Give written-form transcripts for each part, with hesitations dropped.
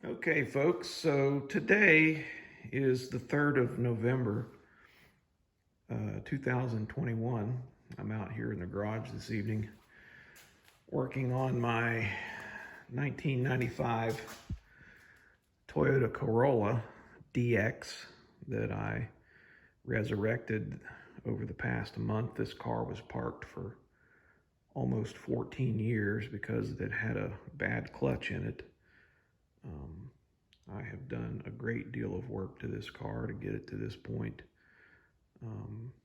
Okay, folks, so today is the 3rd of November, 2021. I'm out here in the garage this evening working on my 1995 Toyota Corolla DX that I resurrected over the past month. This car was parked for almost 14 years because it had a bad clutch in it. I have done a great deal of work to this car to get it to this point.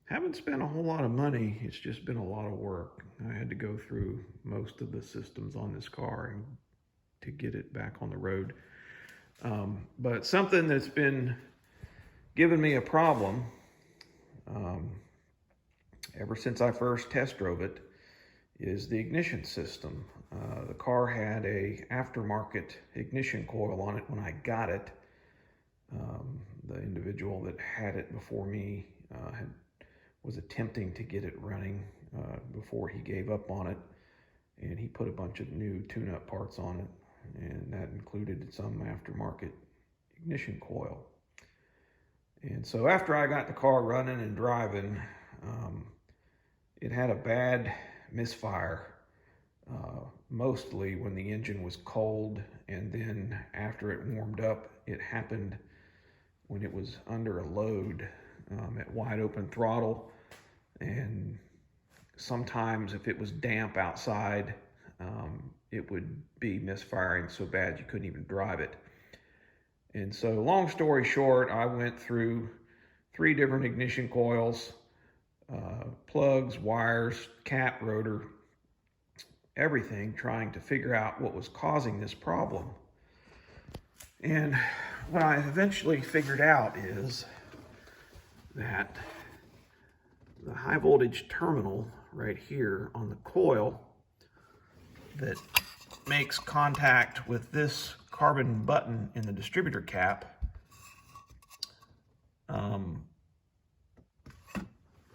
Haven't spent a whole lot of money. It's just been a lot of work. I had to go through most of the systems on this car to get it back on the road. But something that's been giving me a problem ever since I first test drove it is the ignition system. The car had a aftermarket ignition coil on it when I got it. The individual that had it before me was attempting to get it running before he gave up on it, and he put a bunch of new tune-up parts on it, and that included some aftermarket ignition coil. And so after I got the car running and driving, it had a bad misfire, mostly when the engine was cold, and then after it warmed up. It happened when it was under a load at wide open throttle, and sometimes if it was damp outside, it would be misfiring so bad you couldn't even drive it. And so long story short, I went through 3 different ignition coils, plugs, wires, cap, rotor, everything, trying to figure out what was causing this problem. And what I eventually figured out is that the high voltage terminal right here on the coil that makes contact with this carbon button in the distributor cap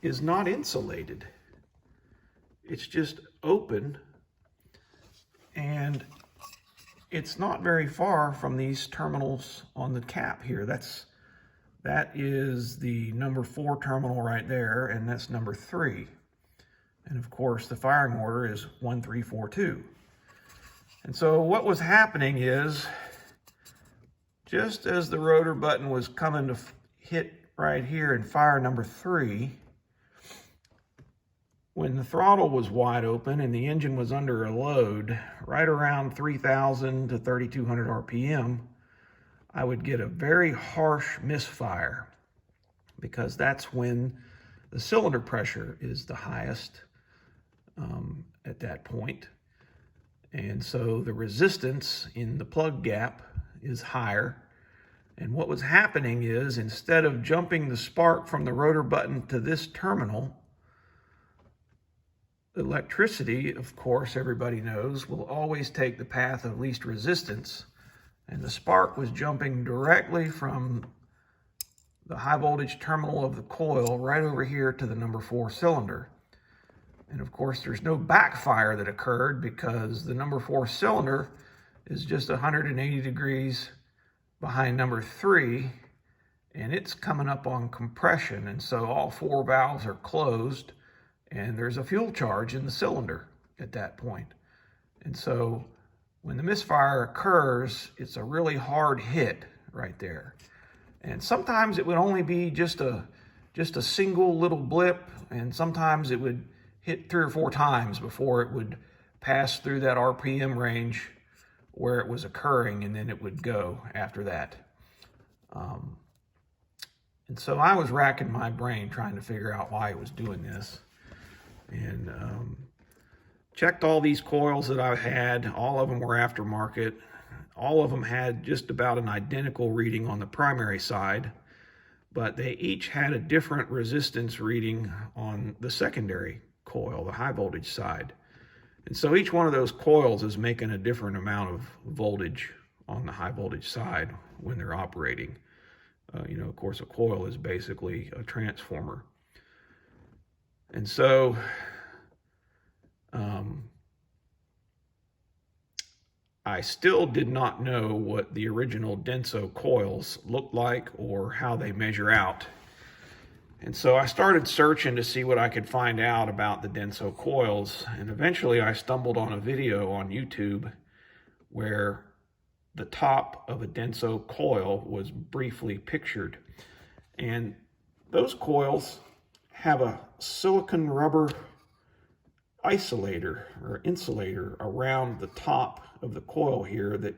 is not insulated. It's just open, and it's not very far from these terminals on the cap here. That is the number 4 terminal right there, and that's number 3. And of course, the firing order is 1342. And so what was happening is, just as the rotor button was coming to hit right here and fire number 3, when the throttle was wide open and the engine was under a load, right around 3,000 to 3,200 RPM, I would get a very harsh misfire, because that's when the cylinder pressure is the highest at that point. And so the resistance in the plug gap is higher. And what was happening is, instead of jumping the spark from the rotor button to this terminal, electricity, of course, everybody knows, will always take the path of least resistance. And the spark was jumping directly from the high voltage terminal of the coil right over here to the number 4 cylinder. And of course, there's no backfire that occurred, because the number 4 cylinder is just 180 degrees behind number 3, and it's coming up on compression. And so all 4 valves are closed, and there's a fuel charge in the cylinder at that point. And so when the misfire occurs, it's a really hard hit right there. And sometimes it would only be just a single little blip, and sometimes it would hit 3 or 4 times before it would pass through that RPM range where it was occurring, and then it would go after that. And so I was racking my brain trying to figure out why it was doing this. And checked all these coils that I had. All of them were aftermarket. All of them had just about an identical reading on the primary side, but they each had a different resistance reading on the secondary coil, the high voltage side. And so each one of those coils is making a different amount of voltage on the high voltage side when they're operating. Of course, a coil is basically a transformer. And so I still did not know what the original Denso coils looked like or how they measure out. And so I started searching to see what I could find out about the Denso coils, and eventually I stumbled on a video on YouTube where the top of a Denso coil was briefly pictured. And those coils have a silicon rubber isolator or insulator around the top of the coil here that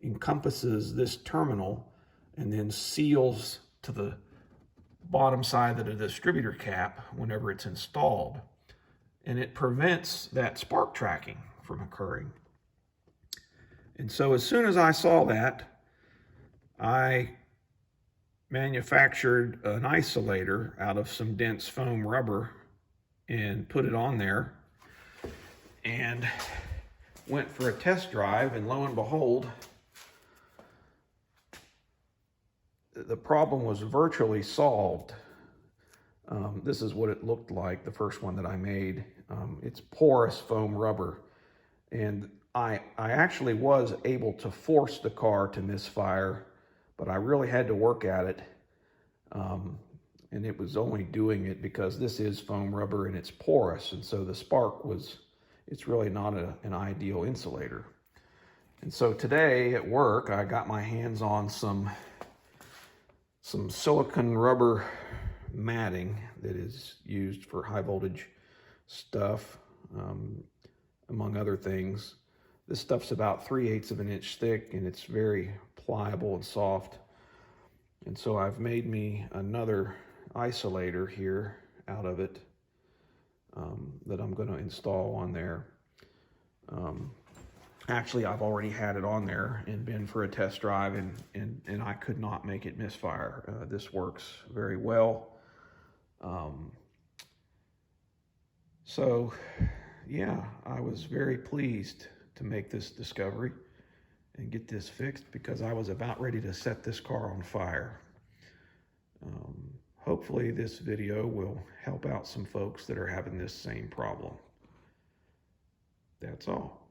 encompasses this terminal and then seals to the bottom side of the distributor cap whenever it's installed. And it prevents that spark tracking from occurring. And so as soon as I saw that, I manufactured an isolator out of some dense foam rubber and put it on there and went for a test drive, and lo and behold, the problem was virtually solved. This is what it looked like, the first one that I made. It's porous foam rubber, and I actually was able to force the car to misfire, but I really had to work at it. And it was only doing it because this is foam rubber and it's porous, and so the spark it's really not an ideal insulator. And so today at work, I got my hands on some silicon rubber matting that is used for high voltage stuff, among other things. This stuff's about 3/8 of an inch thick, and it's very pliable and soft. And so I've made me another isolator here out of it that I'm going to install on there. Actually, I've already had it on there and been for a test drive, and I could not make it misfire. This works very well. So yeah, I was very pleased to make this discovery and get this fixed, because I was about ready to set this car on fire. Hopefully this video will help out some folks that are having this same problem. That's all.